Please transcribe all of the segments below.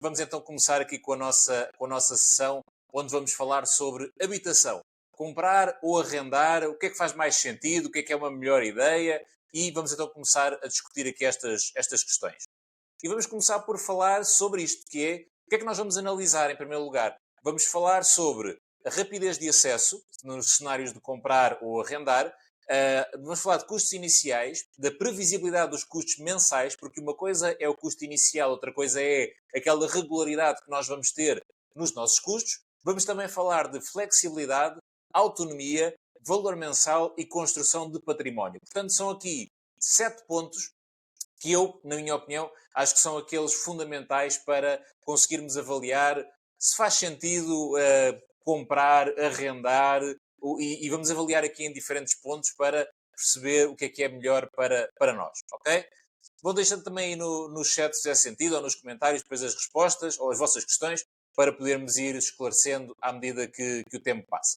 Vamos então começar aqui com a nossa sessão, onde vamos falar sobre habitação. Comprar ou arrendar, o que é que faz mais sentido, o que é uma melhor ideia, e vamos então começar a discutir aqui estas questões. E vamos começar por falar sobre isto, que é, o que é que nós vamos analisar em primeiro lugar? Vamos falar sobre a rapidez de acesso, nos cenários de comprar ou arrendar. Vamos falar de custos iniciais, da previsibilidade dos custos mensais, porque uma coisa é o custo inicial, outra coisa é aquela regularidade que nós vamos ter nos nossos custos. Vamos também falar de flexibilidade, autonomia, valor mensal e construção de património. Portanto, são aqui 7 pontos que eu, na minha opinião, acho que são aqueles fundamentais para conseguirmos avaliar se faz sentido comprar, arrendar, e vamos avaliar aqui em diferentes pontos para perceber o que é melhor para nós, ok? Vou deixando também aí no chat se fizer sentido, ou nos comentários, depois as respostas, ou as vossas questões, para podermos ir esclarecendo à medida que o tempo passa.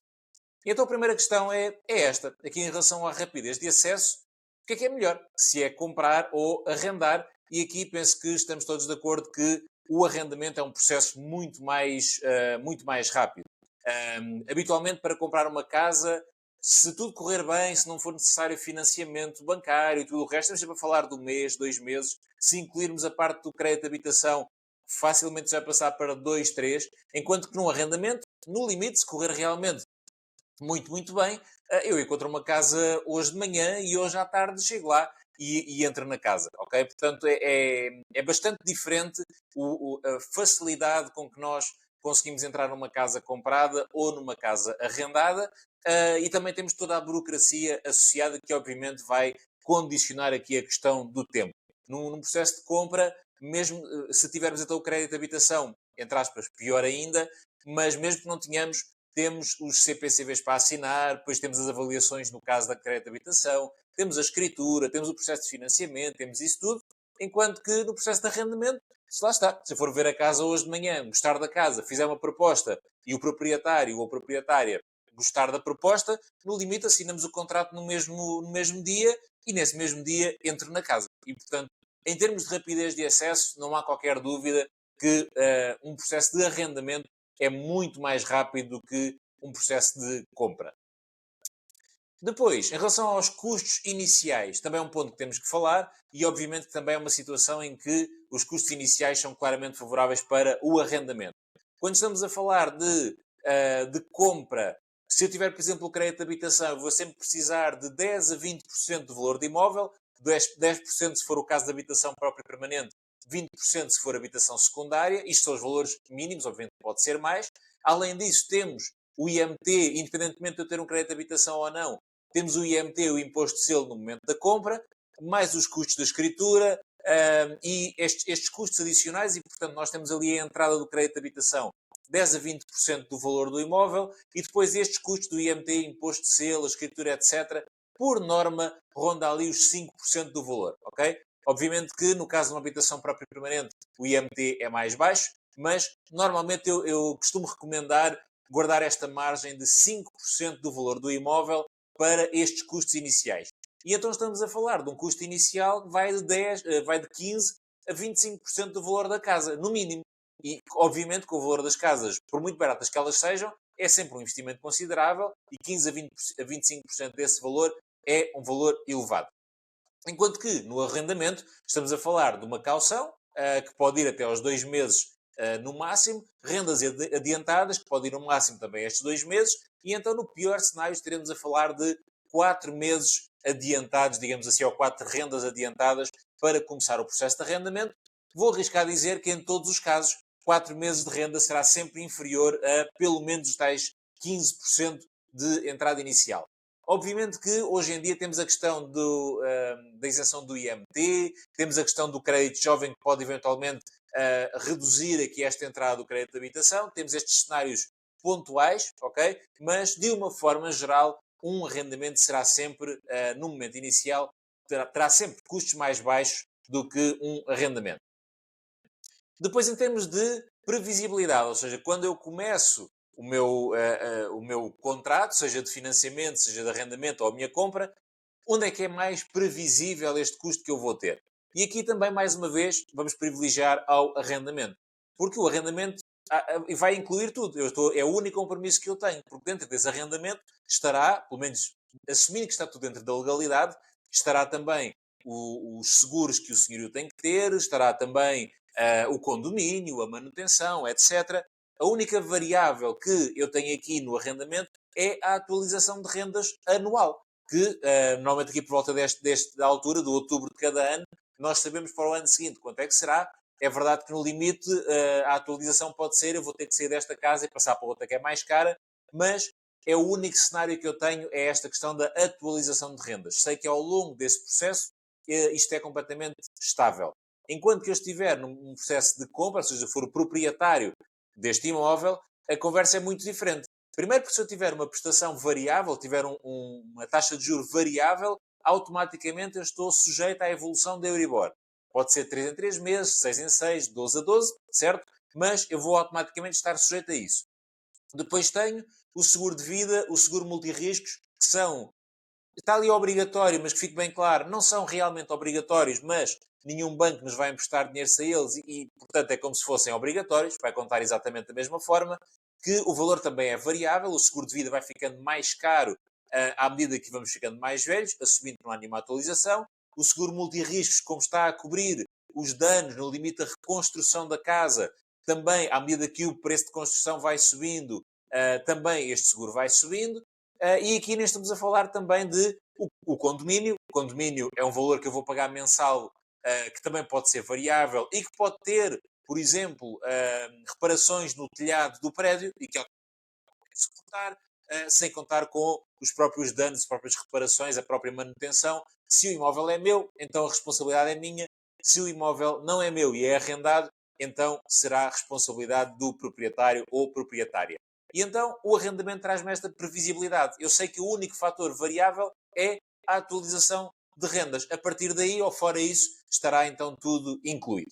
E então a primeira questão é esta, aqui em relação à rapidez de acesso, o que é melhor? Se é comprar ou arrendar, e aqui penso que estamos todos de acordo que o arrendamento é um processo muito mais rápido. Habitualmente, para comprar uma casa, se tudo correr bem, se não for necessário financiamento bancário e tudo o resto, estamos sempre a falar do mês, 2 meses. Se incluirmos a parte do crédito de habitação, facilmente já vai passar para 2, 3, enquanto que num arrendamento, no limite, se correr realmente muito bem, eu encontro uma casa hoje de manhã e hoje à tarde chego lá e entro na casa, ok? Portanto, é bastante diferente a facilidade com que nós conseguimos entrar numa casa comprada ou numa casa arrendada, e também temos toda a burocracia associada que obviamente vai condicionar aqui a questão do tempo. Num processo de compra, mesmo se tivermos então o crédito de habitação, entre aspas, pior ainda, mas mesmo que não tenhamos, temos os CPCVs para assinar, depois temos as avaliações no caso da crédito de habitação, temos a escritura, temos o processo de financiamento, temos isso tudo, enquanto que no processo de arrendamento, se lá está, se eu for ver a casa hoje de manhã, gostar da casa, fizer uma proposta e o proprietário ou a proprietária gostar da proposta, no limite assinamos o contrato no mesmo dia e nesse mesmo dia entro na casa. E, portanto, em termos de rapidez de acesso, não há qualquer dúvida que um processo de arrendamento é muito mais rápido do que um processo de compra. Depois, em relação aos custos iniciais, também é um ponto que temos que falar e, obviamente, que também é uma situação em que os custos iniciais são claramente favoráveis para o arrendamento. Quando estamos a falar de compra, se eu tiver, por exemplo, o crédito de habitação, eu vou sempre precisar de 10 a 20% do valor do imóvel, 10% se for o caso de habitação própria permanente, 20% se for habitação secundária. Isto são os valores mínimos, obviamente pode ser mais. Além disso, temos o IMT, independentemente de eu ter um crédito de habitação ou não, temos o IMT, o Imposto de Selo, no momento da compra, mais os custos da escritura e estes custos adicionais, e portanto nós temos ali a entrada do crédito de habitação 10 a 20% do valor do imóvel e depois estes custos do IMT, Imposto de Selo, escritura, etc., por norma ronda ali os 5% do valor, ok? Obviamente que no caso de uma habitação própria permanente o IMT é mais baixo, mas normalmente eu costumo recomendar guardar esta margem de 5% do valor do imóvel para estes custos iniciais. E então estamos a falar de um custo inicial que vai de 15 a 25% do valor da casa, no mínimo. E, obviamente, que o valor das casas, por muito baratas que elas sejam, é sempre um investimento considerável e 15 a 25% desse valor é um valor elevado. Enquanto que, no arrendamento, estamos a falar de uma caução que pode ir até aos 2 meses no máximo, rendas adiantadas, que pode ir no máximo também a estes 2 meses, e então, no pior cenário, estaremos a falar de 4 meses adiantados, digamos assim, ou 4 rendas adiantadas para começar o processo de arrendamento. Vou arriscar dizer que, em todos os casos, 4 meses de renda será sempre inferior a pelo menos os tais 15% de entrada inicial. Obviamente que hoje em dia temos a questão da isenção do IMT, temos a questão do crédito jovem que pode eventualmente reduzir aqui esta entrada do crédito de habitação, temos estes cenários pontuais, ok? Mas de uma forma geral, um arrendamento será sempre, no momento inicial, terá sempre custos mais baixos do que um arrendamento. Depois, em termos de previsibilidade, ou seja, quando eu começo o meu contrato, seja de financiamento, seja de arrendamento ou a minha compra, onde é que é mais previsível este custo que eu vou ter? E aqui também, mais uma vez, vamos privilegiar ao arrendamento. Porque o arrendamento vai incluir tudo. É o único compromisso que eu tenho, porque dentro desse arrendamento estará, pelo menos assumindo que está tudo dentro da legalidade, estará também os seguros que o senhorio tem que ter, estará também o condomínio, a manutenção, etc. A única variável que eu tenho aqui no arrendamento é a atualização de rendas anual, que normalmente aqui por volta desta altura, do outubro de cada ano, nós sabemos para o ano seguinte quanto é que será. É verdade que no limite a atualização pode ser, eu vou ter que sair desta casa e passar para outra que é mais cara, mas é o único cenário que eu tenho, é esta questão da atualização de rendas. Sei que ao longo desse processo isto é completamente estável. Enquanto que eu estiver num processo de compra, ou seja, for o proprietário deste imóvel, a conversa é muito diferente. Primeiro, porque se eu tiver uma prestação variável, tiver uma taxa de juros variável, automaticamente eu estou sujeito à evolução da Euribor. Pode ser 3 em 3 meses, 6 em 6, 12 a 12, certo? Mas eu vou automaticamente estar sujeito a isso. Depois tenho o seguro de vida, o seguro multirriscos, que são, está ali obrigatório, mas que fique bem claro, não são realmente obrigatórios, mas nenhum banco nos vai emprestar dinheiro a eles portanto, é como se fossem obrigatórios, vai contar exatamente da mesma forma, que o valor também é variável, o seguro de vida vai ficando mais caro à medida que vamos ficando mais velhos, assumindo que não há nenhuma atualização. O seguro multirriscos, como está a cobrir os danos no limite da reconstrução da casa, também, à medida que o preço de construção vai subindo, também este seguro vai subindo. E aqui nem estamos a falar também de o condomínio. O condomínio é um valor que eu vou pagar mensal, que também pode ser variável e que pode ter, por exemplo, reparações no telhado do prédio e que é suportar, sem contar com os próprios danos, as próprias reparações, a própria manutenção. Se o imóvel é meu, então a responsabilidade é minha. Se o imóvel não é meu e é arrendado, então será a responsabilidade do proprietário ou proprietária. E então o arrendamento traz-me esta previsibilidade. Eu sei que o único fator variável é a atualização de rendas. A partir daí, ou fora isso, estará então tudo incluído.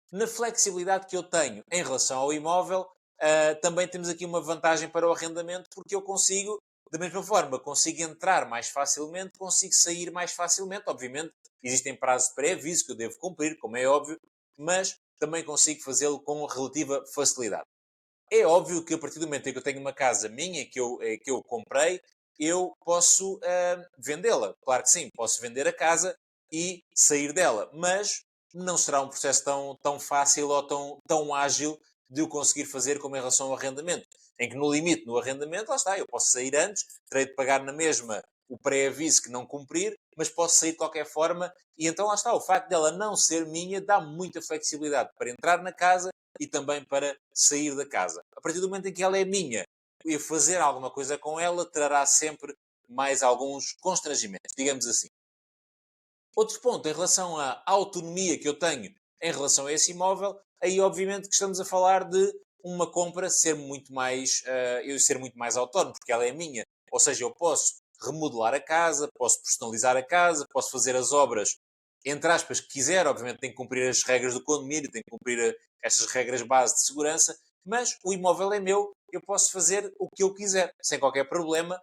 Na flexibilidade que eu tenho em relação ao imóvel, também temos aqui uma vantagem para o arrendamento, porque eu consigo, da mesma forma, consigo entrar mais facilmente, consigo sair mais facilmente. Obviamente, existem prazos de pré-aviso que eu devo cumprir, como é óbvio, mas também consigo fazê-lo com relativa facilidade. É óbvio que a partir do momento em que eu tenho uma casa minha, que eu comprei, eu posso vendê-la. Claro que sim, posso vender a casa e sair dela, mas não será um processo tão fácil ou tão ágil de o conseguir fazer como em relação ao arrendamento. Em que no limite, no arrendamento, lá está, eu posso sair antes, terei de pagar na mesma o pré-aviso que não cumprir, mas posso sair de qualquer forma e então lá está, o facto dela não ser minha dá muita flexibilidade para entrar na casa e também para sair da casa. A partir do momento em que ela é minha, e fazer alguma coisa com ela trará sempre mais alguns constrangimentos, digamos assim. Outro ponto, em relação à autonomia que eu tenho em relação a esse imóvel, aí obviamente que estamos a falar de uma compra ser muito mais, eu ser muito mais autónomo, porque ela é minha. Ou seja, eu posso remodelar a casa, posso personalizar a casa, posso fazer as obras, entre aspas, que quiser. Obviamente tem que cumprir as regras do condomínio, tem que cumprir estas regras base de segurança, mas o imóvel é meu, eu posso fazer o que eu quiser, sem qualquer problema,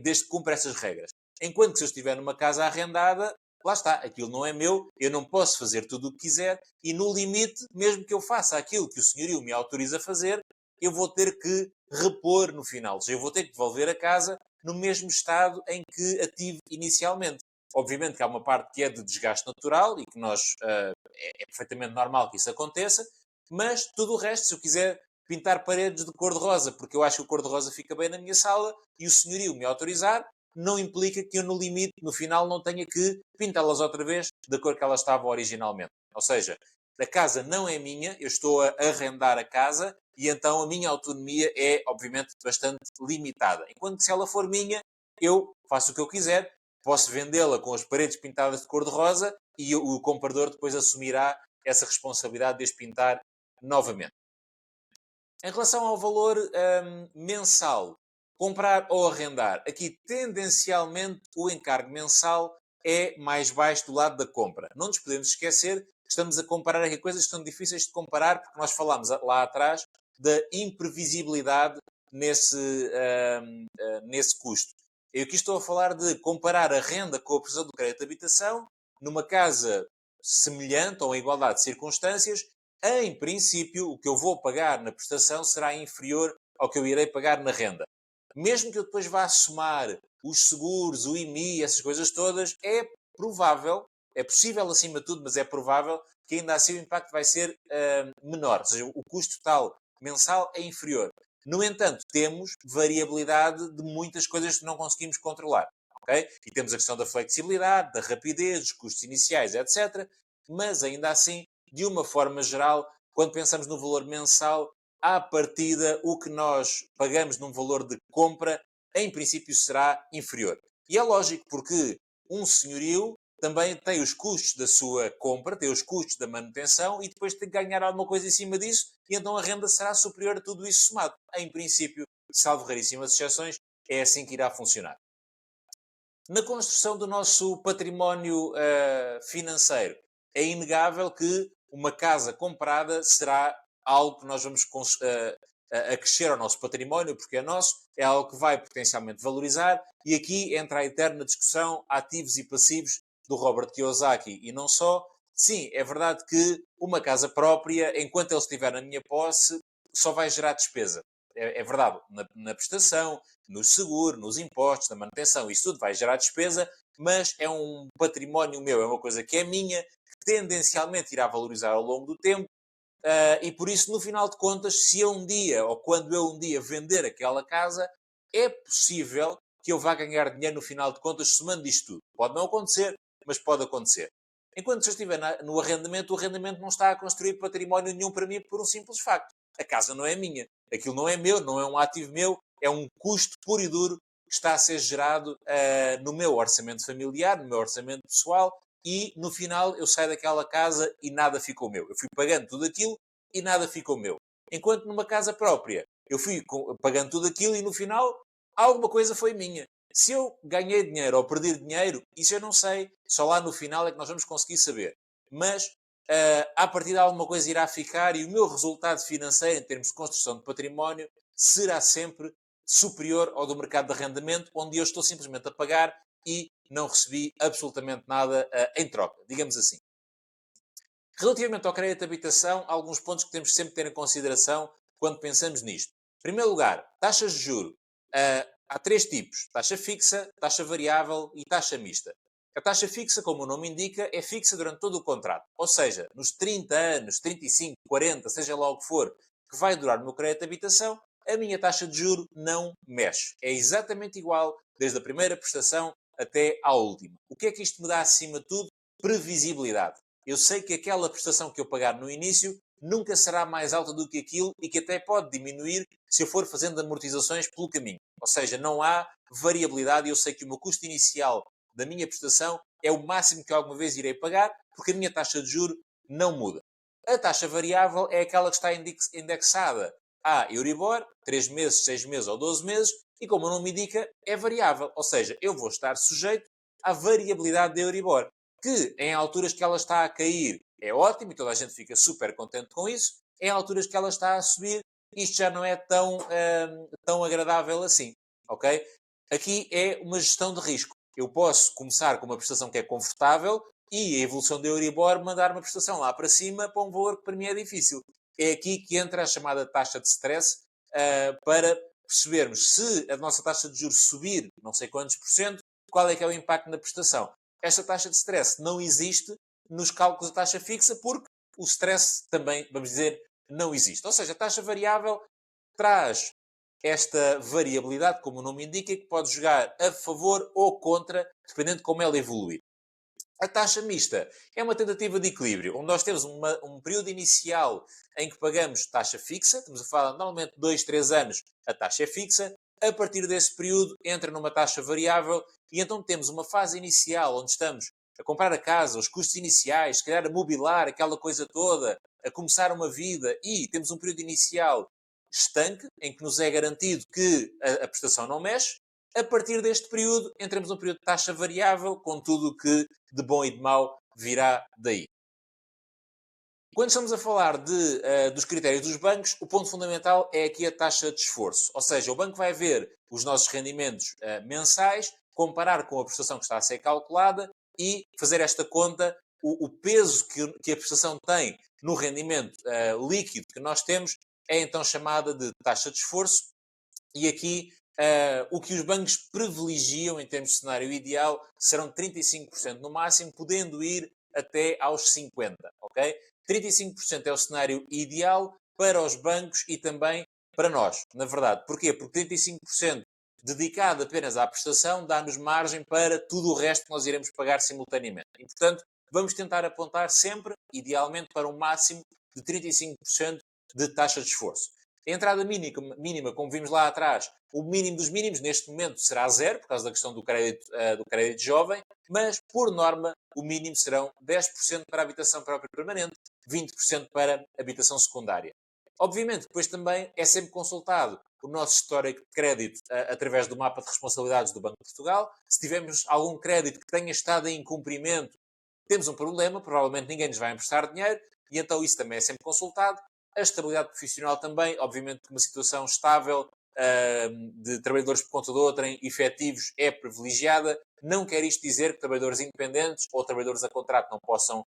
desde que cumpra essas regras. Enquanto que se eu estiver numa casa arrendada, lá está, aquilo não é meu, eu não posso fazer tudo o que quiser e no limite, mesmo que eu faça aquilo que o senhorio me autoriza a fazer, eu vou ter que repor no final. Ou seja, eu vou ter que devolver a casa no mesmo estado em que a tive inicialmente. Obviamente que há uma parte que é de desgaste natural e que é perfeitamente normal que isso aconteça, mas tudo o resto, se eu quiser pintar paredes de cor-de-rosa, porque eu acho que o cor-de-rosa fica bem na minha sala e o senhorio me autorizar, não implica que eu, no limite, no final, não tenha que pintá-las outra vez da cor que elas estavam originalmente. Ou seja, a casa não é minha, eu estou a arrendar a casa e então a minha autonomia é, obviamente, bastante limitada. Enquanto que se ela for minha, eu faço o que eu quiser, posso vendê-la com as paredes pintadas de cor-de-rosa e o comprador depois assumirá essa responsabilidade de as pintar novamente. Em relação ao valor mensal, comprar ou arrendar, aqui tendencialmente o encargo mensal é mais baixo do lado da compra. Não nos podemos esquecer que estamos a comparar aqui coisas que são difíceis de comparar, porque nós falámos lá atrás da imprevisibilidade nesse custo. Eu aqui estou a falar de comparar a renda com a prestação do crédito de habitação numa casa semelhante ou em igualdade de circunstâncias em princípio, o que eu vou pagar na prestação será inferior ao que eu irei pagar na renda. Mesmo que eu depois vá somar os seguros, o IMI, essas coisas todas, é provável, é possível acima de tudo, mas é provável que ainda assim o impacto vai ser menor. Ou seja, o custo total mensal é inferior. No entanto, temos variabilidade de muitas coisas que não conseguimos controlar. Okay? E temos a questão da flexibilidade, da rapidez, dos custos iniciais, etc. Mas ainda assim, de uma forma geral, quando pensamos no valor mensal, à partida, o que nós pagamos num valor de compra, em princípio, será inferior. E é lógico, porque um senhorio também tem os custos da sua compra, tem os custos da manutenção e depois tem que ganhar alguma coisa em cima disso e então a renda será superior a tudo isso somado. Em princípio, salvo raríssimas exceções, é assim que irá funcionar. Na construção do nosso património financeiro, é inegável que uma casa comprada será algo que nós vamos acrescer ao nosso património, porque é nosso, é algo que vai potencialmente valorizar, e aqui entra a eterna discussão ativos e passivos do Robert Kiyosaki, e não só. Sim, é verdade que uma casa própria, enquanto ele estiver na minha posse, só vai gerar despesa. É verdade, na prestação, no seguro, nos impostos, na manutenção, isso tudo vai gerar despesa, mas é um património meu, é uma coisa que é minha, que tendencialmente irá valorizar ao longo do tempo, e por isso, no final de contas, se eu um dia, ou quando eu um dia vender aquela casa, é possível que eu vá ganhar dinheiro no final de contas somando isto tudo. Pode não acontecer, mas pode acontecer. Enquanto se eu estiver no arrendamento, o arrendamento não está a construir património nenhum para mim por um simples facto. A casa não é minha. Aquilo não é meu, não é um ativo meu, é um custo puro e duro que está a ser gerado no meu orçamento familiar, no meu orçamento pessoal, e no final eu saio daquela casa e nada ficou meu. Eu fui pagando tudo aquilo e nada ficou meu. Enquanto numa casa própria, eu fui pagando tudo aquilo e no final alguma coisa foi minha. Se eu ganhei dinheiro ou perdi dinheiro, isso eu não sei. Só lá no final é que nós vamos conseguir saber. Mas, à partida, alguma coisa irá ficar e o meu resultado financeiro, em termos de construção de património, será sempre superior ao do mercado de arrendamento, onde eu estou simplesmente a pagar e não recebi absolutamente nada em troca, digamos assim. Relativamente ao crédito de habitação, há alguns pontos que temos sempre que ter em consideração quando pensamos nisto. Em primeiro lugar, taxas de juro. Há três tipos: taxa fixa, taxa variável e taxa mista. A taxa fixa, como o nome indica, é fixa durante todo o contrato. Ou seja, nos 30 anos, 35, 40, seja lá o que for, que vai durar o meu crédito de habitação, a minha taxa de juro não mexe. É exatamente igual, desde a primeira prestação até à última. O que é que isto me dá acima de tudo? Previsibilidade. Eu sei que aquela prestação que eu pagar no início nunca será mais alta do que aquilo e que até pode diminuir se eu for fazendo amortizações pelo caminho. Ou seja, não há variabilidade e eu sei que o meu custo inicial da minha prestação é o máximo que alguma vez irei pagar, porque a minha taxa de juro não muda. A taxa variável é aquela que está indexada à Euribor, 3 meses, 6 meses ou 12 meses, e como o nome indica, é variável. Ou seja, eu vou estar sujeito à variabilidade da Euribor, que em alturas que ela está a cair é ótimo e toda a gente fica super contente com isso. Em alturas que ela está a subir, isto já não é tão agradável assim, ok? Aqui é uma gestão de risco. Eu posso começar com uma prestação que é confortável e a evolução da Euribor mandar uma prestação lá para cima para um valor que para mim é difícil. É aqui que entra a chamada taxa de stress para percebermos se a nossa taxa de juros subir não sei quantos por cento, qual é que é o impacto na prestação. Esta taxa de stress não existe nos cálculos da taxa fixa porque o stress também, vamos dizer, não existe. Ou seja, a taxa variável traz esta variabilidade, como o nome indica, que pode jogar a favor ou contra, dependendo de como ela evoluir. A taxa mista é uma tentativa de equilíbrio, onde nós temos um período inicial em que pagamos taxa fixa, estamos a falar normalmente 2, 3 anos, a taxa é fixa, a partir desse período entra numa taxa variável e então temos uma fase inicial onde estamos a comprar a casa, os custos iniciais, se calhar a mobilar, aquela coisa toda, a começar uma vida e temos um período inicial estanque, em que nos é garantido que a prestação não mexe. A partir deste período, entramos num período de taxa variável, com tudo o que de bom e de mau virá daí. Quando estamos a falar dos critérios dos bancos, o ponto fundamental é aqui a taxa de esforço. Ou seja, o banco vai ver os nossos rendimentos mensais, comparar com a prestação que está a ser calculada e fazer esta conta, o peso que a prestação tem no rendimento líquido que nós temos, é então chamada de taxa de esforço. E aqui o que os bancos privilegiam em termos de cenário ideal serão 35% no máximo, podendo ir até aos 50%, ok? 35% é o cenário ideal para os bancos e também para nós, na verdade. Porquê? Porque 35% dedicado apenas à prestação dá-nos margem para tudo o resto que nós iremos pagar simultaneamente. E, portanto, vamos tentar apontar sempre, idealmente, para um máximo de 35% de taxa de esforço. A entrada mínima, como vimos lá atrás, o mínimo dos mínimos neste momento será zero, por causa da questão do crédito jovem, mas, por norma, o mínimo serão 10% para a habitação própria permanente, 20% para a habitação secundária. Obviamente, depois também é sempre consultado o nosso histórico de crédito através do mapa de responsabilidades do Banco de Portugal. Se tivermos algum crédito que tenha estado em incumprimento, temos um problema, provavelmente ninguém nos vai emprestar dinheiro, e então isso também é sempre consultado. A estabilidade profissional também, obviamente que uma situação estável de trabalhadores por conta de outrem, efetivos, é privilegiada. Não quer isto dizer que trabalhadores independentes ou trabalhadores a contrato não possam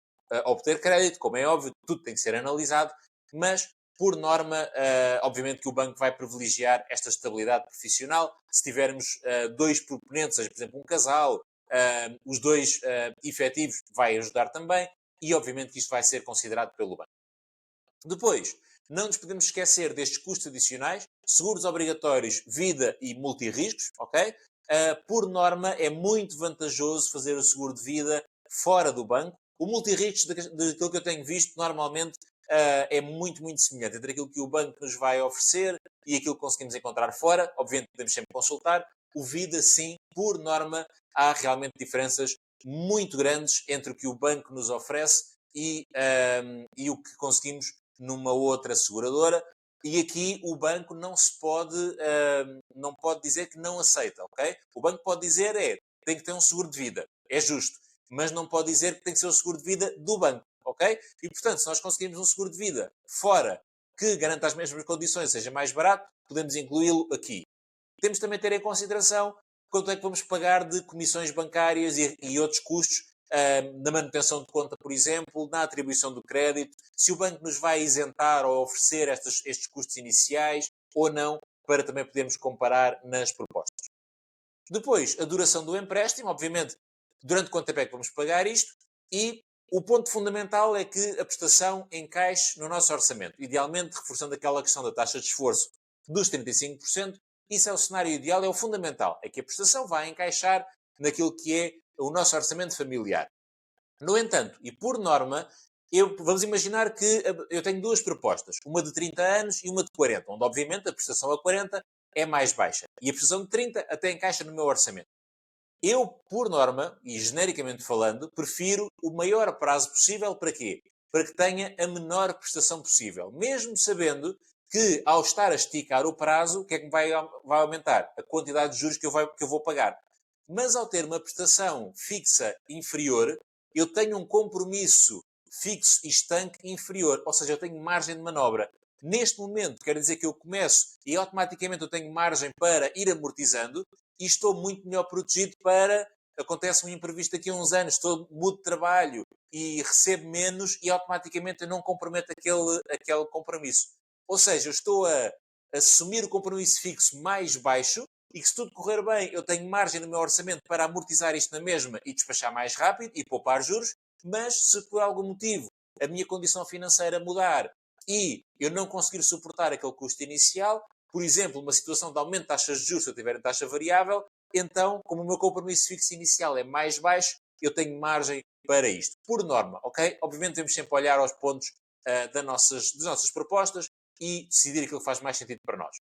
obter crédito, como é óbvio, tudo tem que ser analisado, mas, por norma, obviamente que o banco vai privilegiar esta estabilidade profissional. Se tivermos dois proponentes, seja, por exemplo, um casal, os dois efetivos, vai ajudar também, e obviamente que isto vai ser considerado pelo banco. Depois, não nos podemos esquecer destes custos adicionais, seguros obrigatórios, vida e multirriscos, ok? Por norma, é muito vantajoso fazer o seguro de vida fora do banco. O multirriscos, daquilo que eu tenho visto, normalmente é muito, muito semelhante entre aquilo que o banco nos vai oferecer e aquilo que conseguimos encontrar fora. Obviamente, podemos sempre consultar. O vida, sim, por norma, há realmente diferenças muito grandes entre o que o banco nos oferece e o que conseguimos numa outra seguradora, e aqui o banco não pode dizer que não aceita, ok? O banco pode dizer tem que ter um seguro de vida, é justo, mas não pode dizer que tem que ser o seguro de vida do banco, ok? E, portanto, se nós conseguirmos um seguro de vida fora que garanta as mesmas condições, seja mais barato, podemos incluí-lo aqui. Temos também de ter em consideração quanto é que vamos pagar de comissões bancárias e outros custos na manutenção de conta, por exemplo, na atribuição do crédito, se o banco nos vai isentar ou oferecer estes custos iniciais ou não, para também podermos comparar nas propostas. Depois, a duração do empréstimo, obviamente, durante quanto tempo é que vamos pagar isto, e o ponto fundamental é que a prestação encaixe no nosso orçamento, idealmente reforçando aquela questão da taxa de esforço dos 35%, isso é o cenário ideal, é o fundamental, é que a prestação vai encaixar naquilo que é o nosso orçamento familiar. No entanto, e por norma, vamos imaginar que eu tenho duas propostas, uma de 30 anos e uma de 40, onde obviamente a prestação a 40 é mais baixa e a prestação de 30 até encaixa no meu orçamento. Eu, por norma, e genericamente falando, prefiro o maior prazo possível para quê? Para que tenha a menor prestação possível, mesmo sabendo que ao estar a esticar o prazo, o que é que vai aumentar? A quantidade de juros que eu vou pagar. Mas ao ter uma prestação fixa inferior, eu tenho um compromisso fixo e estanque inferior, ou seja, eu tenho margem de manobra. Neste momento, quer dizer que eu começo e automaticamente eu tenho margem para ir amortizando e estou muito melhor protegido para acontece um imprevisto daqui a uns anos, mudo de trabalho e recebo menos e automaticamente eu não comprometo aquele compromisso. Ou seja, eu estou a assumir o compromisso fixo mais baixo e que se tudo correr bem, eu tenho margem no meu orçamento para amortizar isto na mesma e despachar mais rápido e poupar juros, mas se por algum motivo a minha condição financeira mudar e eu não conseguir suportar aquele custo inicial, por exemplo, uma situação de aumento de taxas de juros, se eu tiver em taxa variável, então, como o meu compromisso fixo inicial é mais baixo, eu tenho margem para isto. Por norma, ok? Obviamente devemos sempre olhar aos pontos das nossas propostas e decidir aquilo que faz mais sentido para nós.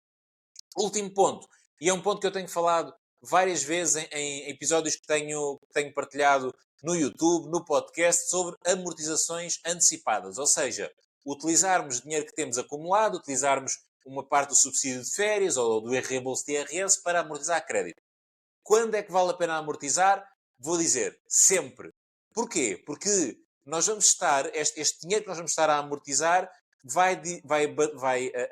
Último ponto, e é um ponto que eu tenho falado várias vezes em episódios que tenho partilhado no YouTube, no podcast, sobre amortizações antecipadas. Ou seja, utilizarmos dinheiro que temos acumulado, utilizarmos uma parte do subsídio de férias ou do reembolso de IRS para amortizar crédito. Quando é que vale a pena amortizar? Vou dizer, sempre. Porquê? Porque nós vamos estar, este dinheiro que nós vamos estar a amortizar vai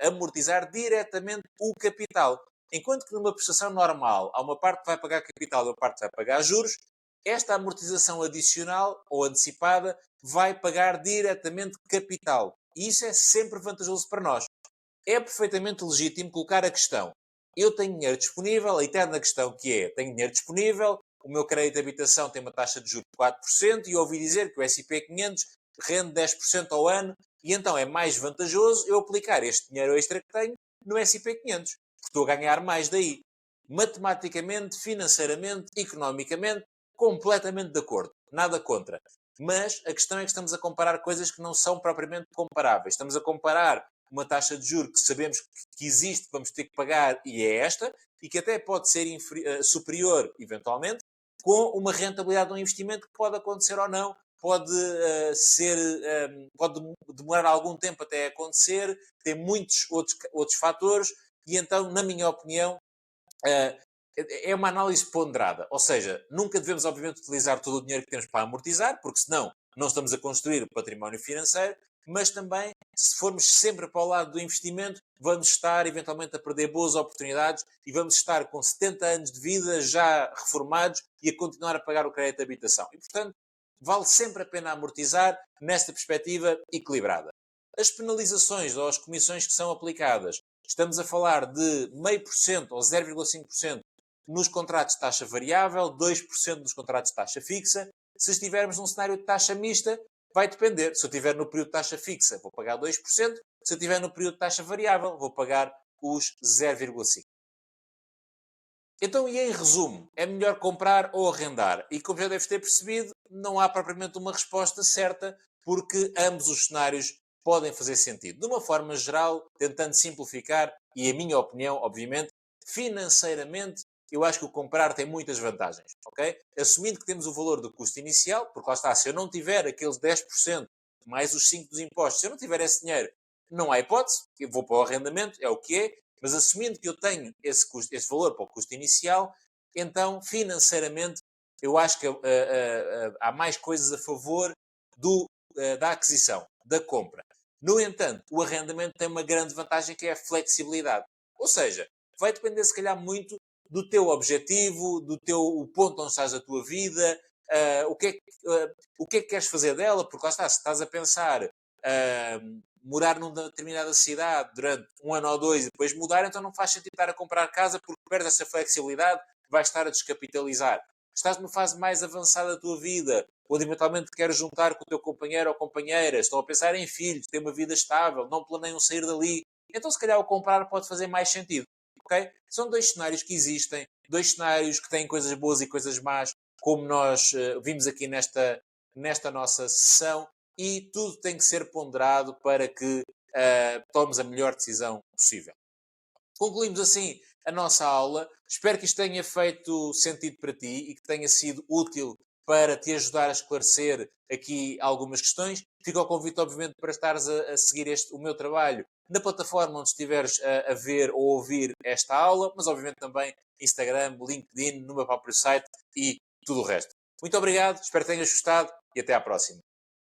amortizar diretamente o capital. Enquanto que numa prestação normal há uma parte que vai pagar capital e uma parte que vai pagar juros, esta amortização adicional ou antecipada vai pagar diretamente capital. E isso é sempre vantajoso para nós. É perfeitamente legítimo colocar a questão: eu tenho dinheiro disponível, a eterna questão que é: tenho dinheiro disponível, o meu crédito de habitação tem uma taxa de juros de 4% e ouvi dizer que o S&P 500 rende 10% ao ano e então é mais vantajoso eu aplicar este dinheiro extra que tenho no S&P 500, porque estou a ganhar mais daí. Matematicamente, financeiramente, economicamente, completamente de acordo. Nada contra. Mas a questão é que estamos a comparar coisas que não são propriamente comparáveis. Estamos a comparar uma taxa de juros que sabemos que existe, que vamos ter que pagar, e é esta, e que até pode ser superior, eventualmente, com uma rentabilidade de um investimento que pode acontecer ou não, pode pode demorar algum tempo até acontecer, tem muitos outros fatores, e então, na minha opinião, é uma análise ponderada. Ou seja, nunca devemos, obviamente, utilizar todo o dinheiro que temos para amortizar, porque senão não estamos a construir património financeiro, mas também, se formos sempre para o lado do investimento, vamos estar eventualmente a perder boas oportunidades e vamos estar com 70 anos de vida já reformados e a continuar a pagar o crédito de habitação. E, portanto, vale sempre a pena amortizar nesta perspectiva equilibrada. As penalizações ou as comissões que são aplicadas, estamos a falar de 0,5% ou 0,5% nos contratos de taxa variável, 2% nos contratos de taxa fixa. Se estivermos num cenário de taxa mista, vai depender. Se eu estiver no período de taxa fixa, vou pagar 2%. Se eu estiver no período de taxa variável, vou pagar os 0,5%. Então, e em resumo, é melhor comprar ou arrendar? E como já deves ter percebido, não há propriamente uma resposta certa, porque ambos os cenários podem fazer sentido. De uma forma geral, tentando simplificar, e a minha opinião, obviamente, financeiramente, eu acho que o comprar tem muitas vantagens, ok? Assumindo que temos o valor do custo inicial, porque lá está, se eu não tiver aqueles 10% mais os 5% dos impostos, se eu não tiver esse dinheiro, não há hipótese, eu vou para o arrendamento, é o que é, mas assumindo que eu tenho esse valor para o custo inicial, então, financeiramente, eu acho que há mais coisas a favor da aquisição, da compra. No entanto, o arrendamento tem uma grande vantagem que é a flexibilidade. Ou seja, vai depender, se calhar, muito do teu objetivo, o ponto onde estás da tua vida, o que é que queres fazer dela, porque lá está, se estás a pensar morar numa determinada cidade durante um ano ou dois e depois mudar, então não faz sentido estar a comprar casa porque perdes essa flexibilidade, vais estar a descapitalizar. Estás numa fase mais avançada da tua vida, onde eventualmente queres juntar com o teu companheiro ou companheira, estão a pensar em filhos, ter uma vida estável, não planeiam sair dali, então se calhar o comprar pode fazer mais sentido. Okay? São dois cenários que existem, dois cenários que têm coisas boas e coisas más, como nós vimos aqui nesta nossa sessão, e tudo tem que ser ponderado para que tomes a melhor decisão possível. Concluímos assim a nossa aula. Espero que isto tenha feito sentido para ti e que tenha sido útil para te ajudar a esclarecer aqui algumas questões. Fica o convite, obviamente, para estares a seguir o meu trabalho na plataforma onde estiveres a ver ou ouvir esta aula, mas obviamente também Instagram, LinkedIn, no meu próprio site e tudo o resto. Muito obrigado, espero que tenhas gostado e até à próxima.